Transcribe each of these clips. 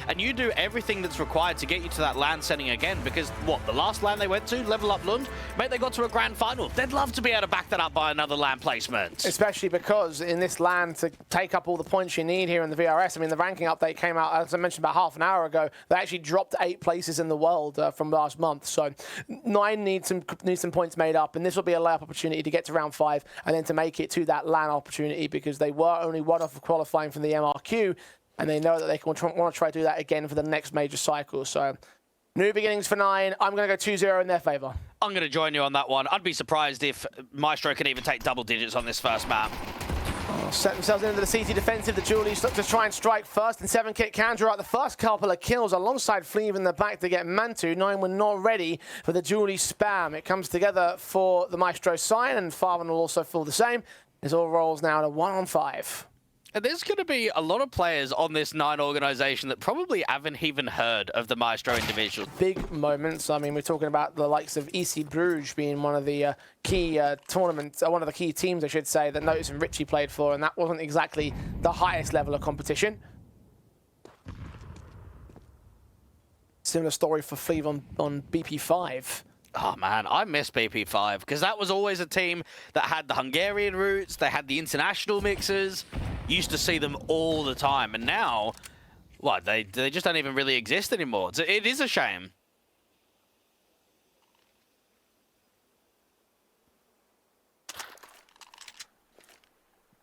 and you do everything that's required to get you to that LAN setting again, because what, the last LAN they went to, Level Up Lund, mate, they got to a grand final. They'd love to be able to back that up by another LAN placement. Especially because in this LAN, to take up all the points you need here in the VRS, I mean, the ranking update came out, as I mentioned, about half an hour ago. They actually dropped 8 places in the world from last month. So 9 needs some points made up, and this will be a layup opportunity to get to round 5 and then to make it to that LAN opportunity, because they were only one off of qualifying from the MRQ, and they know that they want to try to do that again for the next major cycle. So new beginnings for 9. I'm going to go 2-0 in their favor. I'm going to join you on that one. I'd be surprised if Maestro can even take double digits on this first map. Set themselves into the CT defensive. The Julies look to try and strike first, and 7-Kit can draw out the first couple of kills alongside Fleeve in the back to get Mantu. 9 were not ready for the Julie spam. It comes together for the Maestro sign, and Farvan will also feel the same. It all rolls now to 1-on-5. And there's going to be a lot of players on this 9 organization that probably haven't even heard of the Maestro individuals. Big moments. I mean, we're talking about the likes of EC Bruges being one of the key tournaments, one of the key teams, I should say, that Notice and Richie played for, and that wasn't exactly the highest level of competition. Similar story for Fleeve on BP5. Oh man, I miss BP5, because that was always a team that had the Hungarian roots, they had the international mixers, used to see them all the time, and now, what, they just don't even really exist anymore. It is a shame.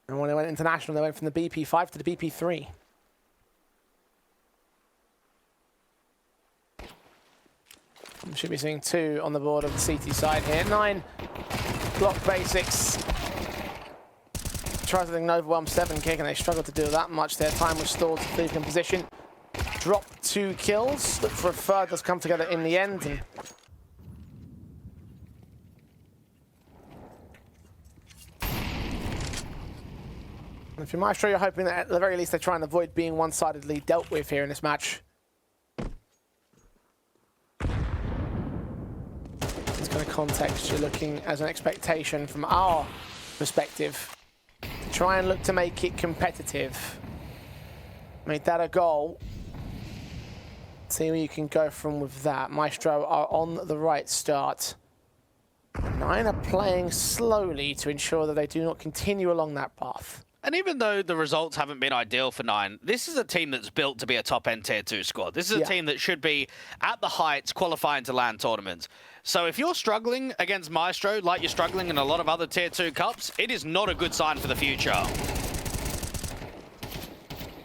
And when they went international, they went from the BP5 to the BP3. We should be seeing 2 on the board of the CT side here. 9 block basics. Tries to overwhelm 7-Kick, and they struggled to do that much. Their time was stalled to Fleeve in position. Drop 2 kills. Look for a third that's come together in the end. And if you're Maestro, you're hoping that at the very least they try and avoid being one-sidedly dealt with here in this match. This kind of context you're looking as an expectation from our perspective. Try and look to make it competitive. Make that a goal. See where you can go from with that. Maestro are on the right start. 9 are playing slowly to ensure that they do not continue along that path. And even though the results haven't been ideal for 9, this is a team that's built to be a top-end Tier 2 squad. This is a team that should be at the heights qualifying to LAN tournaments. So if you're struggling against Maestro like you're struggling in a lot of other Tier 2 cups, it is not a good sign for the future.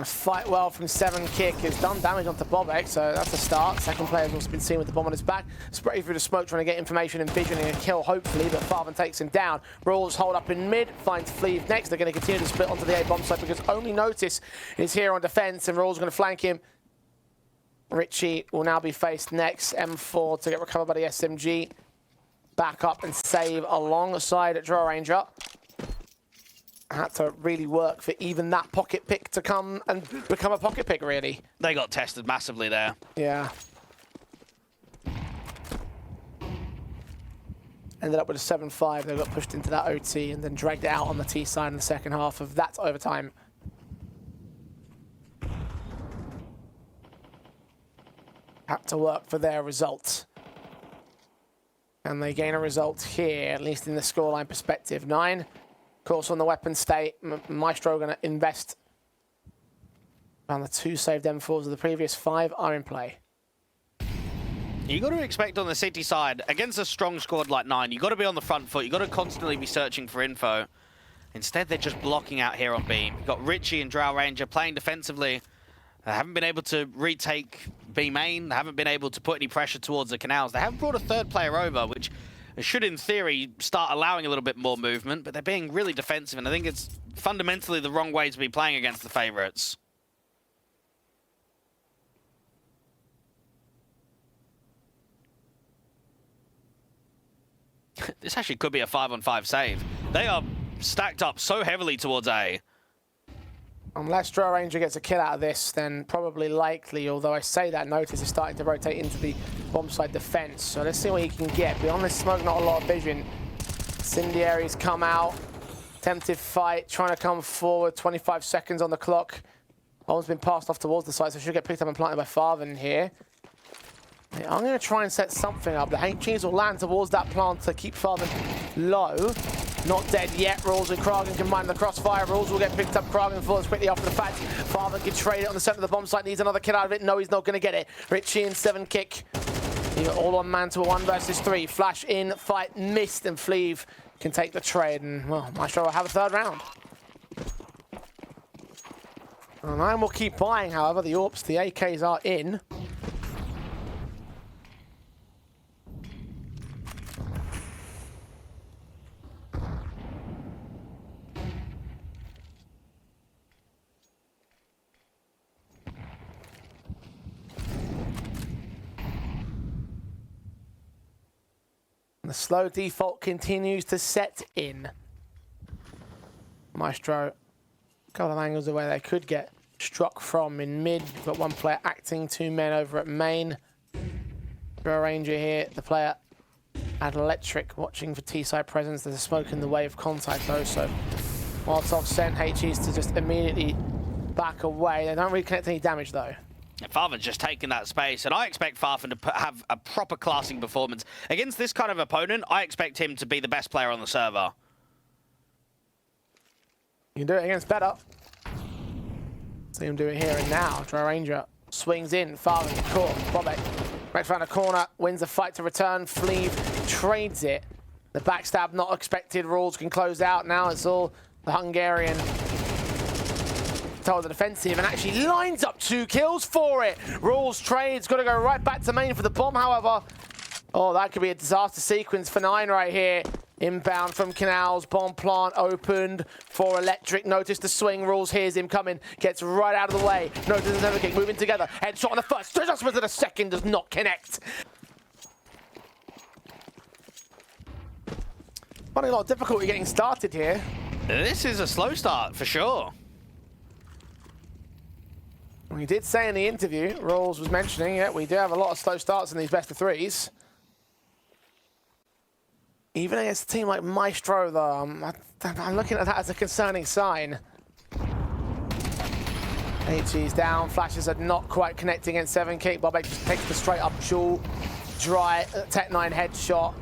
A fight well from 7-Kick has done damage onto Bobek, so that's a start. Second player's also been seen with the bomb on his back. Spray through the smoke, trying to get information and visioning a kill, hopefully, but Farvan takes him down. Rules hold up in mid, finds Fleeve next. They're going to continue to split onto the A bomb site because only Notice is here on defense, and Rules going to flank him. Richie will now be faced next. M4 to get recovered by the SMG. Back up and save alongside Draw Ranger. Had to really work for even that pocket pick to come and become a pocket pick, really. They got tested massively there. Yeah. Ended up with a 7-5. They got pushed into that OT and then dragged it out on the T side in the second half of that overtime. Had to work for their result. And they gain a result here, at least in the scoreline perspective. 9. Of course, on the weapon state, Maestro going to invest. And the 2 saved M4s of the previous 5 are in play. You got to expect on the City side, against a strong squad like 9, you got to be on the front foot. You got to constantly be searching for info. Instead, they're just blocking out here on B. You've got Richie and Drow Ranger playing defensively. They haven't been able to retake B main. They haven't been able to put any pressure towards the canals. They have brought a 3rd player over, which should, in theory, start allowing a little bit more movement, but they're being really defensive, and I think it's fundamentally the wrong way to be playing against the favorites. This actually could be a 5-on-5 save. They are stacked up so heavily towards A. Unless Draw Ranger gets a kill out of this, then probably likely, although I say that, Notice is starting to rotate into the bomb side defense. So let's see what he can get. Beyond this smoke, not a lot of vision. Incendiaries come out. Tempted fight, trying to come forward. 25 seconds on the clock. Bomb's been passed off towards the side, so she'll get picked up and planted by Farven here. Yeah, I'm going to try and set something up. The HGs will land towards that plant to keep Farven low. Not dead yet. Rules and Kragen combine the crossfire. Rules will get picked up. Kragen falls quickly after the fact. Farven can trade it on the center of the bomb site. Needs another kill out of it. No, he's not going to get it. Richie and 7 kick. You all on man to a 1 versus 3. Flash in, fight missed, and Fleeve can take the trade. And, well, Maestro will have a 3rd round. And I will keep buying, however. The AWPs, the AKs are in. The slow default continues to set in. Maestro, a couple of angles away they could get struck from in mid. We've got 1 player acting, 2 men over at main. Draw Ranger here, the player at Electric watching for T-side presence. There's a smoke in the way of contact though, so Molotov sent HEs to just immediately back away. They don't really connect any damage though. Farven's just taking that space, and I expect Farven to have a proper classing performance. Against this kind of opponent, I expect him to be the best player on the server. You can do it against better. See him do it here and now. Draw Ranger swings in. Farven caught. Bobek breaks around the corner, wins the fight to return. Fleeve trades it. The backstab not expected. Rules can close out. Now it's all the Hungarian told the defensive and actually lines up 2 kills for it. Rules trades, got to go right back to main for the bomb, however. Oh, that could be a disaster sequence for 9 right here. Inbound from Canals, bomb plant opened for Electric. Notice the swing. Rules, hears him coming, gets right out of the way. Notice the never kick, moving together. Headshot on the first, adjustment to the second does not connect. Finding a lot of difficulty getting started here. This is a slow start for sure. We did say in the interview, Rules was mentioning, yeah, we do have a lot of slow starts in these best of 3s. Even against a team like Maestro, though, I'm looking at that as a concerning sign. HG's down, flashes are not quite connecting against 7 kick. Bobek just takes the straight up jewel. Dry, Tech 9 headshot.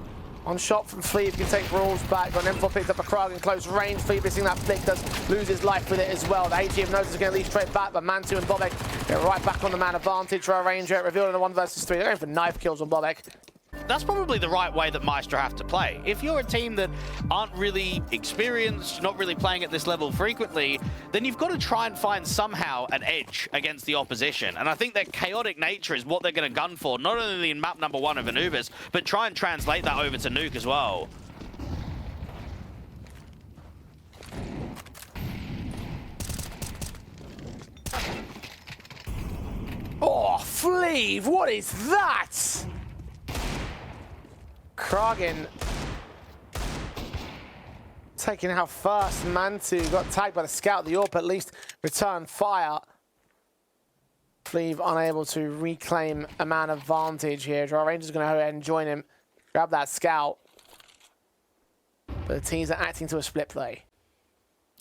On shot from Fleeve, can take Rules back. Got an M4 picked up a Kragen close range. Fleeve missing that flick, does lose his life with it as well. The HG knows is going to lead straight back, but Mantu and Bobek get right back on the man advantage for a Ranger. Revealed in a 1 versus 3. They're going for knife kills on Bobek. That's probably the right way that Maestro have to play. If you're a team that aren't really experienced, not really playing at this level frequently, then you've got to try and find somehow an edge against the opposition. And I think that chaotic nature is what they're going to gun for, not only in map number 1 of Anubis, but try and translate that over to Nuke as well. Oh, Fleeve, what is that? Kragen taking out first. Mantu got tagged by the scout. The AWP at least returned fire. Fleeve unable to reclaim a man advantage here. Draw Ranger's going to go ahead and join him. Grab that scout. But the teams are acting to a split play.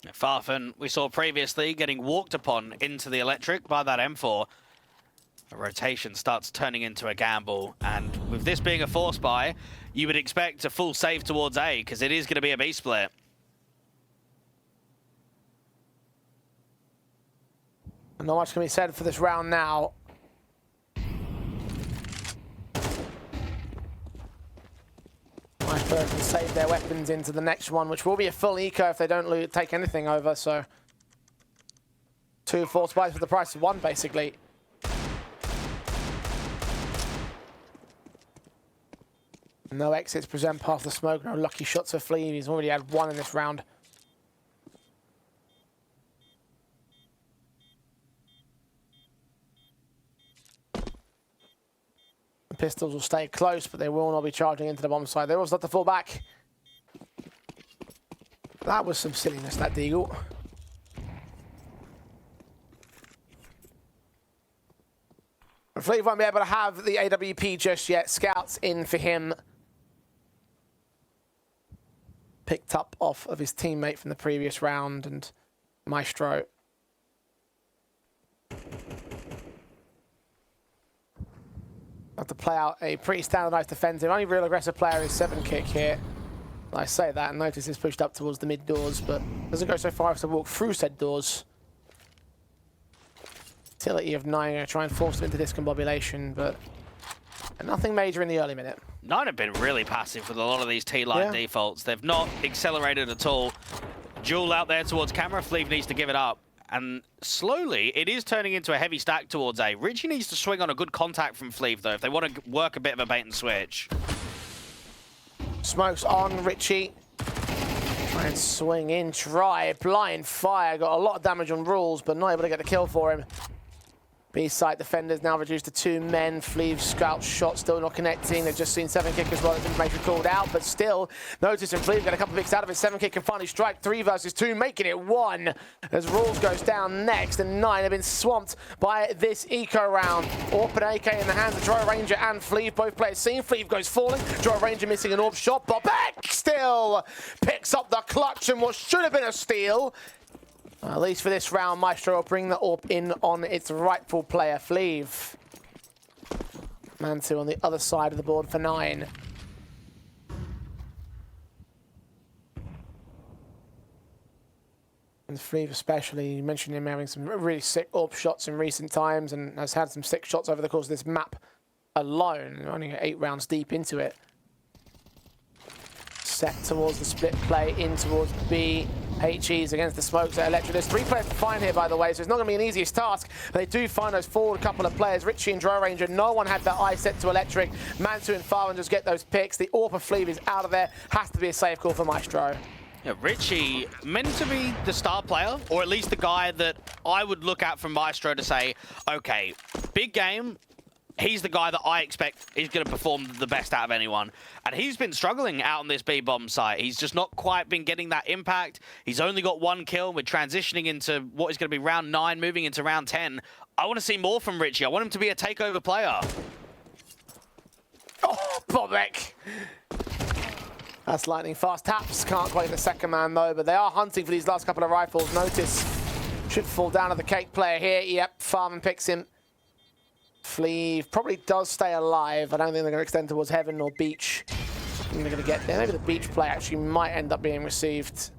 Farfen, we saw previously, getting walked upon into the Electric by that M4. A rotation starts turning into a gamble, and with this being a force buy, you would expect a full save towards A, because it is going to be a B split. Not much can be said for this round now. Maestro can save their weapons into the next one, which will be a full eco if they don't take anything over, so 2 force buys for the price of 1, basically. No exits present past the smoke, no lucky shots for Fleeve. He's already had 1 in this round. The pistols will stay close, but they will not be charging into the bomb side. They will start to fall back. That was some silliness, that Deagle. Fleeve won't be able to have the AWP just yet. Scouts in for him. Picked up off of his teammate from the previous round, and Maestro Have to play out a pretty standardized defensive. Only real aggressive player is 7kick here. I say that and notice he's pushed up towards the mid doors, but doesn't go so far as to walk through said doors. Utility of 9 going to try and force him into discombobulation, but nothing major in the early minute. 9 have been really passive with a lot of these T-line defaults. They've not accelerated at all. Jewel out there towards camera. Fleeve needs to give it up. And slowly, it is turning into a heavy stack towards A. Richie needs to swing on a good contact from Fleeve, though, if they want to work a bit of a bait and switch. Smokes on Richie. Try and swing in, try. Blind fire. Got a lot of damage on rules, but not able to get the kill for him. B-side defenders now reduced to 2 men. Fleeve scout shot still not connecting. They've just seen 7kick as well as information called out, but still noticing Fleeve get a couple of picks out of it. 7kick can finally strike 3 versus 2, making it 1 as Rules goes down next, and 9 have been swamped by this eco round. Orp and AK in the hands of Drow Ranger and Fleeve. Both players seen. Fleeve goes falling. Drow Ranger missing an Orb shot. Bobek still picks up the clutch and what should have been a steal. At least for this round, Maestro will bring the AWP in on its rightful player, Fleeve. Mantu on the other side of the board for 9. And Fleeve especially, you mentioned him having some really sick AWP shots in recent times and has had some sick shots over the course of this map alone. Only 8 rounds deep into it. Set towards the split play, in towards B. HE's against the smokes at Electric. There's 3 players to find here, by the way, so it's not going to be an easiest task. They do find those forward couple of players. Richie and Drow Ranger, no one had their eye set to Electric. Mantu and Farman just get those picks. The AWP of Fleeve is out of there. Has to be a safe call for Maestro. Yeah, Richie, meant to be the star player, or at least the guy that I would look at from Maestro to say, okay, big game, he's the guy that I expect is going to perform the best out of anyone. And he's been struggling out on this B-bomb site. He's just not quite been getting that impact. He's only got 1 kill. We're transitioning into what is going to be round 9, moving into round 10. I want to see more from Richie. I want him to be a takeover player. Oh, Bobek. That's lightning fast. Taps can't quite the second man, though, but they are hunting for these last couple of rifles. Notice should fall down to the cake player here. Yep, Farman picks him. Fleeve probably does stay alive. I don't think they're going to extend towards heaven or beach. I think they're going to get there. Maybe the beach play actually might end up being received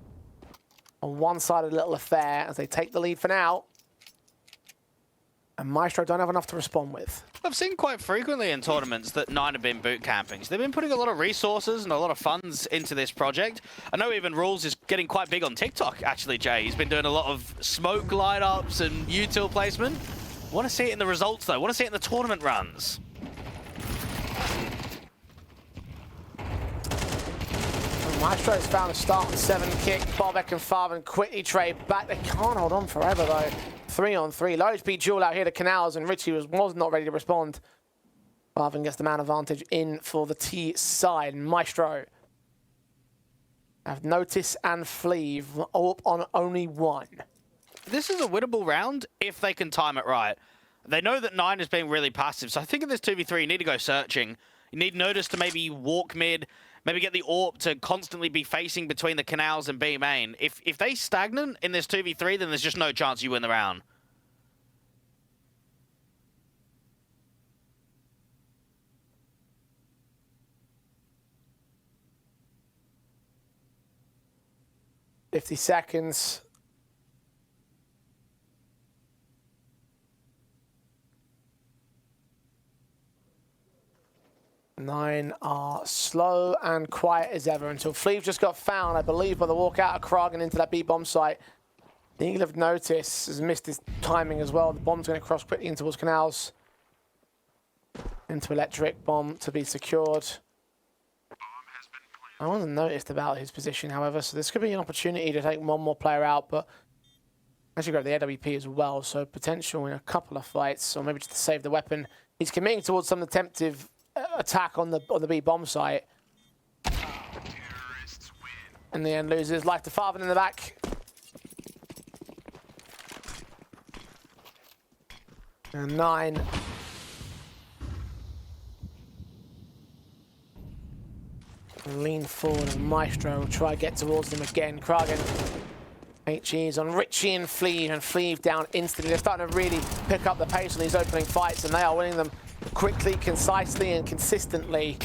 on one side of the little affair as they take the lead for now. And Maestro don't have enough to respond with. I've seen quite frequently in tournaments that 9 have been boot camping. So they've been putting a lot of resources and a lot of funds into this project. I know even Rules is getting quite big on TikTok, actually, Jay. He's been doing a lot of smoke light-ups and util placement. I want to see it in the results, though. I want to see it in the tournament runs. Maestro's found a start on 7kick. Bobek and Farvan quickly trade back. They can't hold on forever, though. 3-on-3. Low HP duel out here to Canals, and Richie was not ready to respond. Farvan gets the man advantage in for the T side. Maestro have Notice and Fleeve up on only 1. This is a winnable round if they can time it right. They know that 9 is being really passive, so I think in this 2v3 you need to go searching. You need Notice to maybe walk mid, maybe get the AWP to constantly be facing between the Canals and B main. If they stagnant in this 2v3, then there's just no chance you win the round. $50 seconds. Nine are slow and quiet as ever until Fleeve just got found, I believe, by the walkout of Kragen into that B-bomb site. The Eagle of Notice has missed his timing as well. The bomb's going to cross quickly in towards Canals. Into Electric, bomb to be secured. I wasn't noticed about his position, however, so this could be an opportunity to take one more player out, but actually got the AWP as well, so potential in a couple of fights, or maybe just to save the weapon. He's committing towards some attemptive attack on the B-bomb site. In the end, loses life to Farvan in the back. And 9. Lean forward and Maestro will try to get towards them again. Kragen. HE's on Richie and Fleeve down instantly. They're starting to really pick up the pace on these opening fights, and they are winning them quickly, concisely, and consistently.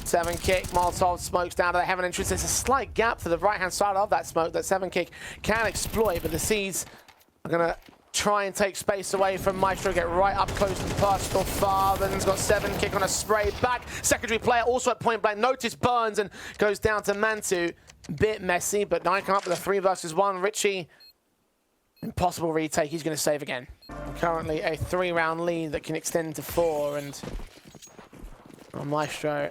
7 kick, Molotov smokes down to the heaven entrance. There's a slight gap to the right-hand side of that smoke that 7 kick can exploit, but the Seeds are going to try and take space away from Maestro, get right up close and personal. Farven's got 7 kick on a spray back. Secondary player also at point blank. Notice burns and goes down to Mantu. Bit messy, but 9 come up with a 3 versus 1. Richie, impossible retake. He's going to save again. Currently a 3-round lead that can extend to 4, and Maestro,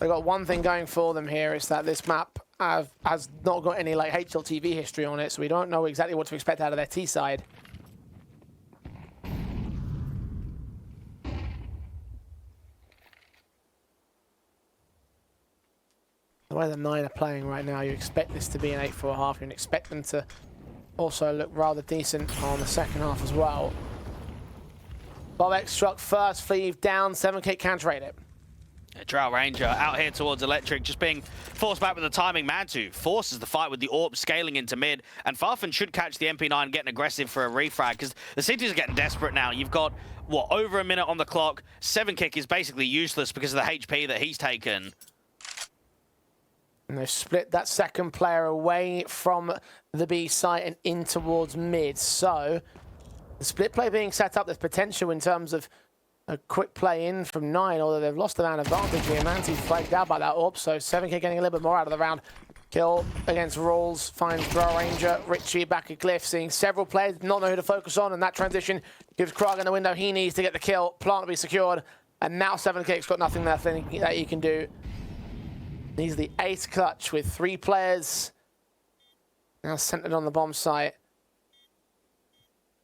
they've got one thing going for them here, is that this map has not got any like HLTV history on it, so we don't know exactly what to expect out of their T side. The way the 9 are playing right now, you expect this to be an 8-4-1/2. You expect them to also look rather decent on the second half as well. Bobek struck first, Fleeve down, 7 kick can trade it. Drow Ranger out here towards Electric, just being forced back with the timing. Mantu forces the fight with the AWP scaling into mid, and Farfen should catch the MP9 getting aggressive for a refrag, because the cities are getting desperate now. You've got, what, over a minute on the clock. 7 kick is basically useless because of the HP that he's taken. And they've split that second player away from the B site and in towards mid. So the split play being set up, there's potential in terms of a quick play in from 9, although they've lost the man advantage here. Manti flagged out by that AWP, so 7K getting a little bit more out of the round. Kill against Rawls, finds Drow Ranger. Richie back at Glyph, seeing several players not know who to focus on, and that transition gives Krag in the window he needs to get the kill. Plant to be secured, and now 7K's got nothing left that he can do. He's the ace clutch with 3 players now centered on the bomb site.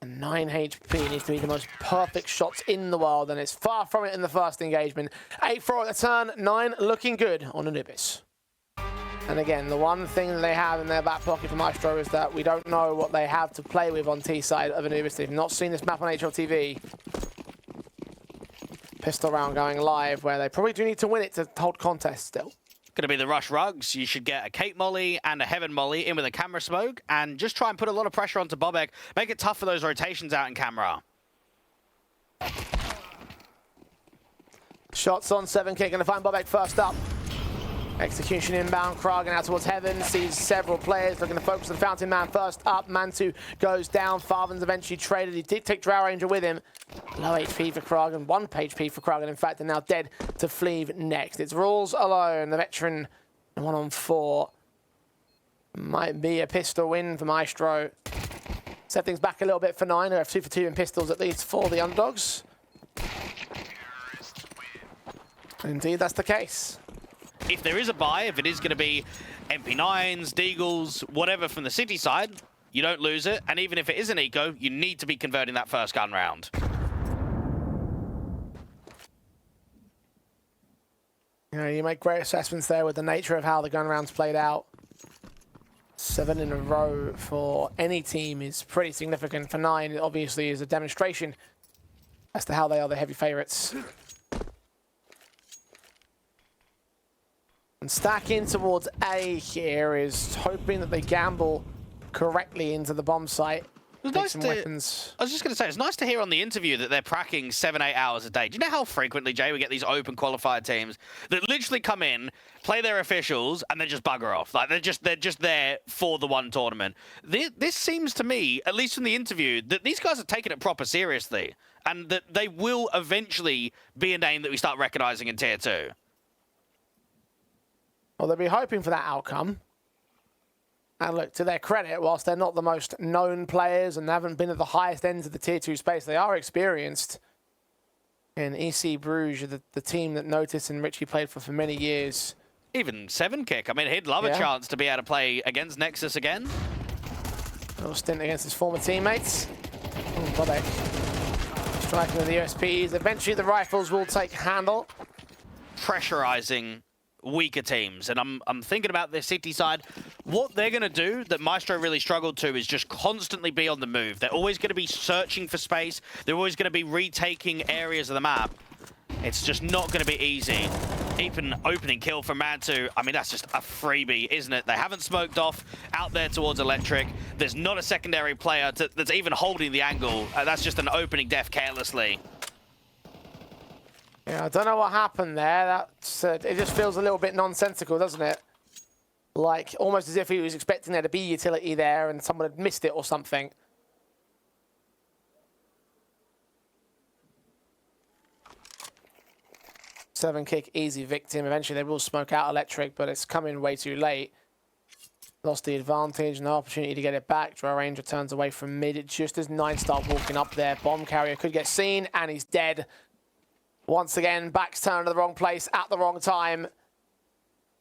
And 9 HP needs to be the most perfect shots in the world, and it's far from it in the first engagement. 8-4 at the turn, 9 looking good on Anubis. And again, the one thing that they have in their back pocket for Maestro is that we don't know what they have to play with on T side of Anubis. They've not seen this map on HLTV. Pistol round going live, where they probably do need to win it to hold contest still. Going to be the rush rugs. You should get a Cape Molly and a Heaven Molly in with a camera smoke, and just try and put a lot of pressure onto Bobek. Make it tough for those rotations out in camera. Shots on 7 kick, going to find Bobek first up. Execution inbound, Kragen out towards Heaven, sees several players looking to focus on Fountain Man first up. Mantu goes down, Farven's eventually traded. He did take Drow Ranger with him. Low HP for Kragen, 1 HP for Kragen, in fact, and now dead to Fleeve next. It's Rawls alone, the veteran, 1-on-4. Might be a pistol win for Maestro. Set things back a little bit for 9, who have 2 for 2 in pistols at least for the underdogs. Indeed, that's the case. If there is a buy, if it is going to be MP9s, Deagles, whatever from the city side, you don't lose it. And even if it is an eco, you need to be converting that first gun round. You know, you make great assessments there with the nature of how the gun rounds played out. 7 in a row for any team is pretty significant. For 9, it obviously is a demonstration as to how they are the heavy favorites. And Stack in towards A here is hoping that they gamble correctly into the bomb site. Some weapons. I was just going to say, it's nice to hear on the interview that they're pracking 7-8 hours a day. Do you know how frequently, Jay, we get these open qualified teams that literally come in, play their officials, and then just bugger off? Like, they're just there for the one tournament. This seems to me, at least from the interview, that these guys are taking it proper seriously, and that they will eventually be a name that we start recognizing in Tier 2. Well, they'll be hoping for that outcome. And look, to their credit, whilst they're not the most known players and haven't been at the highest ends of the Tier 2 space, they are experienced. In EC Bruges, the team that Notice and Richie played for many years. Even 7 kick. I mean, he'd love a chance to be able to play against Nexus again. A little stint against his former teammates. Bobek striking with the USPs. Eventually, the rifles will take handle. Pressurizing weaker teams, and I'm thinking about their city side. What they're going to do that Maestro really struggled to is just constantly be on the move. They're always going to be searching for space. They're always going to be retaking areas of the map. It's just not going to be easy. Even opening kill from Mantu, I mean, that's just a freebie, isn't it? They haven't smoked off out there towards Electric. There's not a secondary player that's even holding the angle. That's just an opening death carelessly. Yeah, I don't know what happened there. That's, it just feels a little bit nonsensical, doesn't it? Like, almost as if he was expecting there to be utility there and someone had missed it or something. Seven kick, easy victim. Eventually they will smoke out Electric, but it's coming way too late. Lost the advantage, no opportunity to get it back. Draw Ranger turns away from mid just as Nine start walking up there. Bomb carrier could get seen, and he's dead. Once again, back's turned to the wrong place at the wrong time.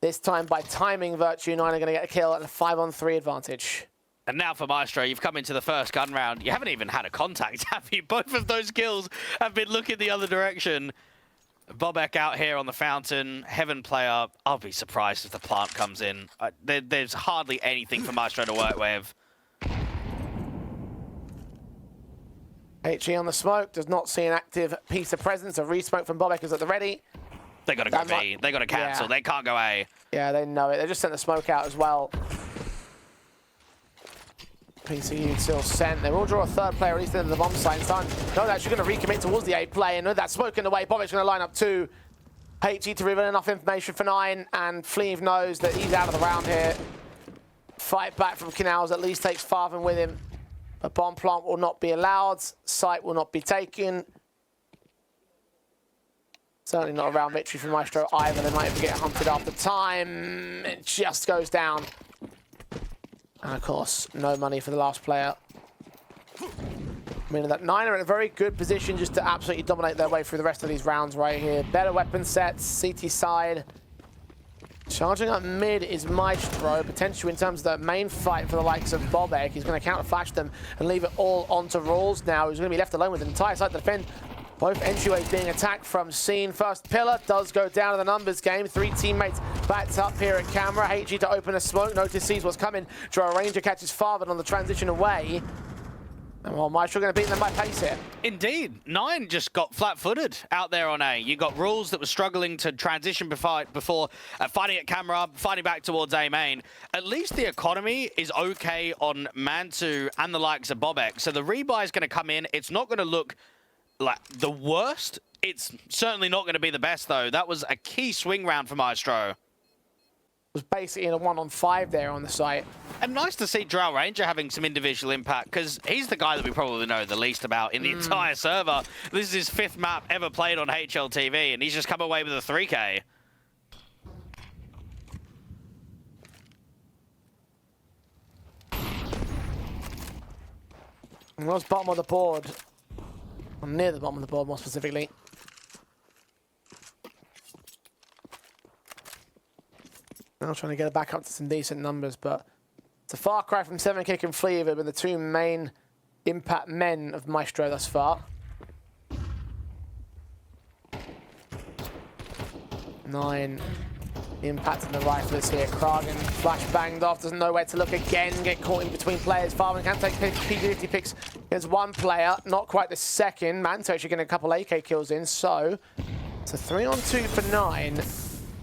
This time by timing, Virtue 9 are going to get a kill and a 5-on-3 advantage. And now for Maestro, you've come into the first gun round. You haven't even had a contact, have you? Both of those kills have been looking the other direction. Bobek out here on the fountain. Heaven player. I'll be surprised if the plant comes in. There's hardly anything for Maestro to work with. HE on the smoke. Does not see an active piece of presence. A re-smoke from Bobek is at the ready. They got to go B. They got to cancel. Yeah. They can't go A. Yeah, they know it. They just sent the smoke out as well. PCU still sent. They will draw a third player, at least into the bomb site. It's time. No, they're actually going to recommit towards the A play. And with that smoke in the way, Bobek's going to line up two. HE to reveal enough information for 9. And Fleeve knows that he's out of the round here. Fight back from Canals at least takes Farven with him. A bomb plant will not be allowed. Site will not be taken. Certainly not a round victory for Maestro either. They might even get hunted after time. It just goes down. And of course, no money for the last player. Meaning that 9 are in a very good position just to absolutely dominate their way through the rest of these rounds right here. Better weapon sets, CT side. Charging up mid is Maestro. Potential in terms of the main fight for the likes of Bobek. He's going to counter flash them and leave it all onto Rules now. He's going to be left alone with an entire side to defend. Both entryways being attacked from scene. First pillar does go down to the numbers game. 3 teammates backed up here at camera. HG to open a smoke. Notice sees what's coming. Draw Ranger catches Farven on the transition away. And well, Maestro going to beat them by pace here. Indeed. 9 just got flat-footed out there on A. You got Rules that was struggling to transition before fighting at camera, fighting back towards A main. At least the economy is okay on Mantu and the likes of Bobek. So the rebuy is going to come in. It's not going to look like the worst. It's certainly not going to be the best, though. That was a key swing round for Maestro. It was basically in a 1-on-5 there on the site. And nice to see Drow Ranger having some individual impact, because he's the guy that we probably know the least about in the entire server. This is his 5th map ever played on HLTV, and he's just come away with a 3K. And was bottom of the board. Or near the bottom of the board, more specifically. Now trying to get it back up to some decent numbers, but it's a far cry from 7 kick and Flea, but the 2 main impact men of Maestro thus far. 9 impact on the riflers here. Kragen flash banged off, doesn't know where to look again, get caught in between players. Farman can take P50 picks against 1 player, not quite the second. Manto actually getting a couple AK kills in, so it's a 3-on-2 for 9.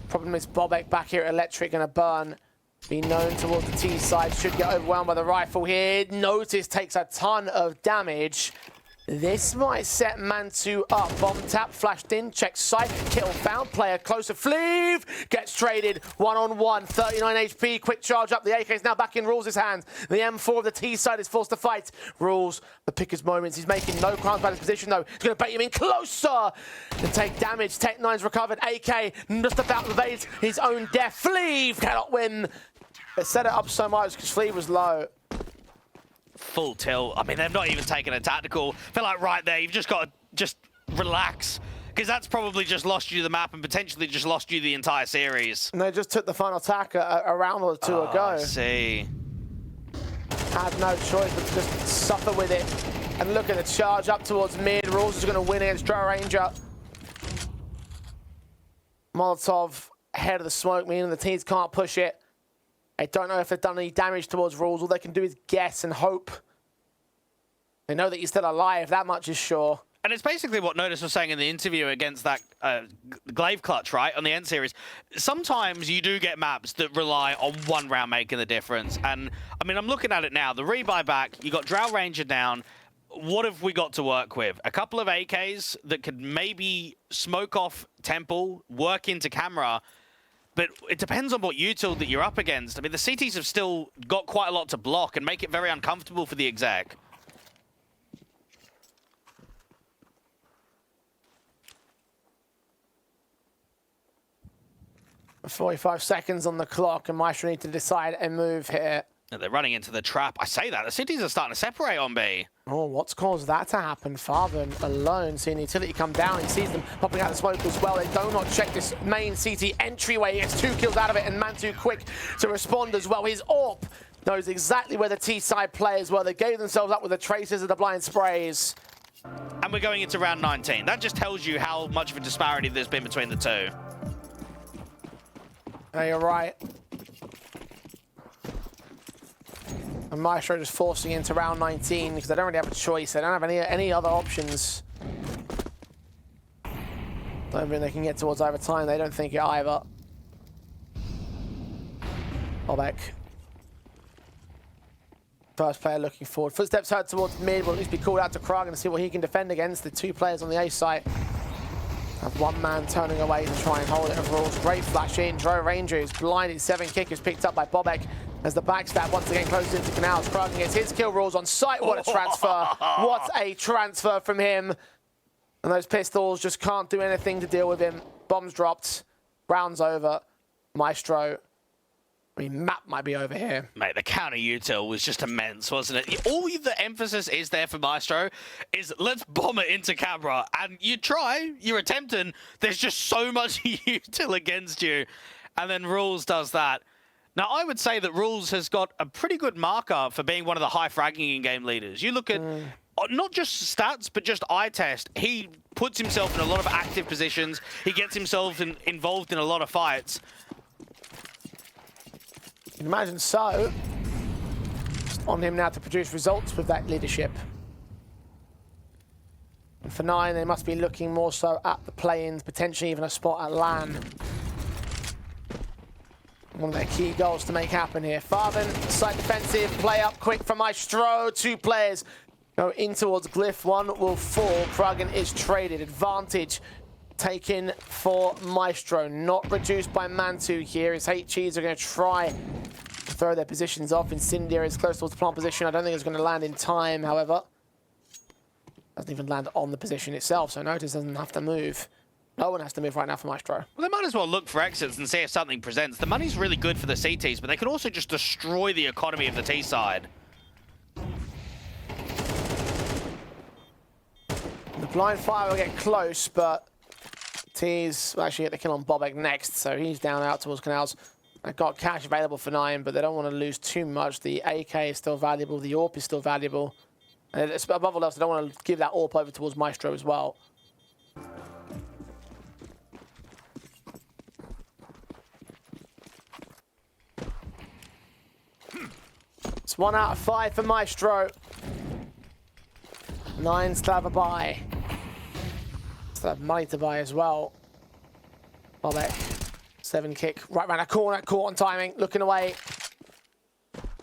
Problem is Bobek back here at Electric, going to burn. Be known towards the T side, should get overwhelmed by the rifle here. Notice takes a ton of damage. This might set Mantu up. Bomb tap, flashed in, checks sight, kill found, player closer. Fleeve gets traded 1-on-1, 39 HP, quick charge up. The AK is now back in Rules' hands. The M4 of the T side is forced to fight. Rules, the picker's moments. He's making no crimes by his position though. He's going to bait him in closer to take damage. Tech 9's recovered. AK just about to evade his own death. Fleeve cannot win. They set it up so much because Fleeve was low. Full tilt. I mean, they've not even taken a tactical. Feel like right there, you've just got to just relax, because that's probably just lost you the map and potentially just lost you the entire series. And they just took the final attack a round or two ago. I see. Had no choice but to just suffer with it. And look at the charge up towards mid. Rules is going to win against Drow Ranger. Molotov ahead of the smoke, meaning the teams can't push it. I don't know if they've done any damage towards Rules. All they can do is guess and hope. They know that he's still alive, that much is sure. And it's basically what Notice was saying in the interview against that Glaive Clutch, right, on the end series. Sometimes you do get maps that rely on one round making the difference. And, I mean, I'm looking at it now. The rebuy back, you got Drow Ranger down. What have we got to work with? A couple of AKs that could maybe smoke off Temple, work into camera. But it depends on what util that you're up against. I mean, the CTs have still got quite a lot to block and make it very uncomfortable for the exec. 45 seconds on the clock, and Maestro need to decide a move here. They're running into the trap. I say that. The cities are starting to separate on B. Oh, what's caused that to happen? Farben alone, seeing the utility come down. He sees them popping out the smoke as well. They do not check this main CT entryway. He gets 2 kills out of it, and Mantu quick to respond as well. His AWP knows exactly where the T-side players were. They gave themselves up with the traces of the blind sprays. And we're going into round 19. That just tells you how much of a disparity there's been between the two. Yeah, you're right. And Maestro just forcing into round 19 because they don't really have a choice. They don't have any other options. Don't think they can get towards overtime. They don't think it either. Bobek. First player looking forward. Footsteps heard towards mid. Will at least be called out to Krag and see what he can defend against. The 2 players on the A site. Have 1 man turning away to try and hold it overall. Great flash in. Drow Ranger is blinded. 7 kick is picked up by Bobek as the backstab once again closes into Canals. Krug gets his kill rules on site. What a transfer. What a transfer from him. And those pistols just can't do anything to deal with him. Bombs dropped. Round's over. Maestro. I mean, map might be over here. Mate, the counter util was just immense, wasn't it? All the emphasis is there for Maestro is let's bomb it into camera. And you try, you're attempting. There's just so much util against you. And then Rules does that. Now, I would say that Rules has got a pretty good marker for being one of the high fragging in-game leaders. You look at not just stats, but just eye test. He puts himself in a lot of active positions. He gets himself involved in a lot of fights. You can imagine so. Just on him now to produce results with that leadership. And for 9, they must be looking more so at the play-ins, potentially even a spot at LAN. One of their key goals to make happen here. Farben, side defensive, play up quick from Maestro. 2 players go in towards Glyph. 1 will fall. Pragan is traded. Advantage taken for Maestro. Not reduced by Mantu here. His HEs are going to try to throw their positions off. Incendiary is close towards the plant position. I don't think it's going to land in time, however. Doesn't even land on the position itself, so Notice doesn't have to move. No one has to move right now for Maestro. Well, they might as well look for exits and see if something presents. The money's really good for the CTs, but they could also just destroy the economy of the T side. The blind fire will get close, but T's will actually get the kill on Bobek next, so he's down out towards Canals. They've got cash available for 9, but they don't want to lose too much. The AK is still valuable, the AWP is still valuable. And above all else, they don't want to give that AWP over towards Maestro as well. It's 1 out of 5 for Maestro. 9 still have a buy. Still have money to buy as well. Bobek, 7 kick, right round a corner, caught on timing, looking away.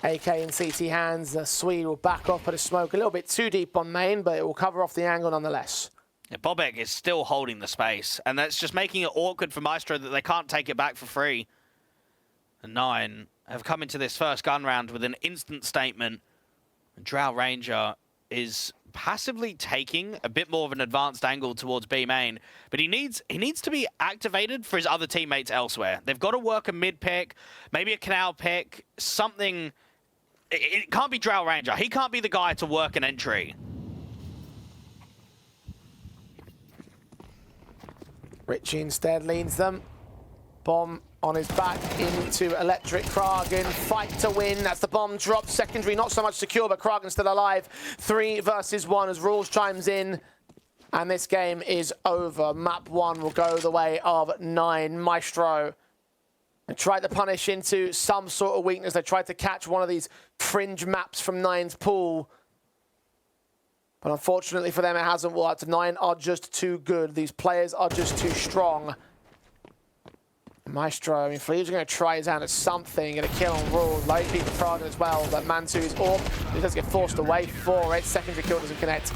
AK in CT hands, the Swede will back off, put a smoke a little bit too deep on main, but it will cover off the angle nonetheless. Yeah, Bobek is still holding the space, and that's just making it awkward for Maestro that they can't take it back for free. And 9 have come into this first gun round with an instant statement. Drow Ranger is passively taking a bit more of an advanced angle towards B main, but he needs to be activated for his other teammates elsewhere. They've got to work a mid pick, maybe a canal pick, something. It can't be Drow Ranger. He can't be the guy to work an entry. Richie instead leads them. Bomb on his back into Electric. Kragen, fight to win. That's the bomb drop. Secondary, not so much secure, but Kragen still alive. 3 versus 1 as Rules chimes in. And this game is over. Map 1 will go the way of 9. Maestro. They tried to punish into some sort of weakness. They tried to catch one of these fringe maps from 9's pool. But unfortunately for them, it hasn't worked. 9 are just too good. These players are just too strong. Maestro, I mean, Flea's going to try his hand at something, get a kill on Rules. Low peek the Prague as well, but Mansu's AWP, he does get forced away for it. Secondary kill doesn't connect.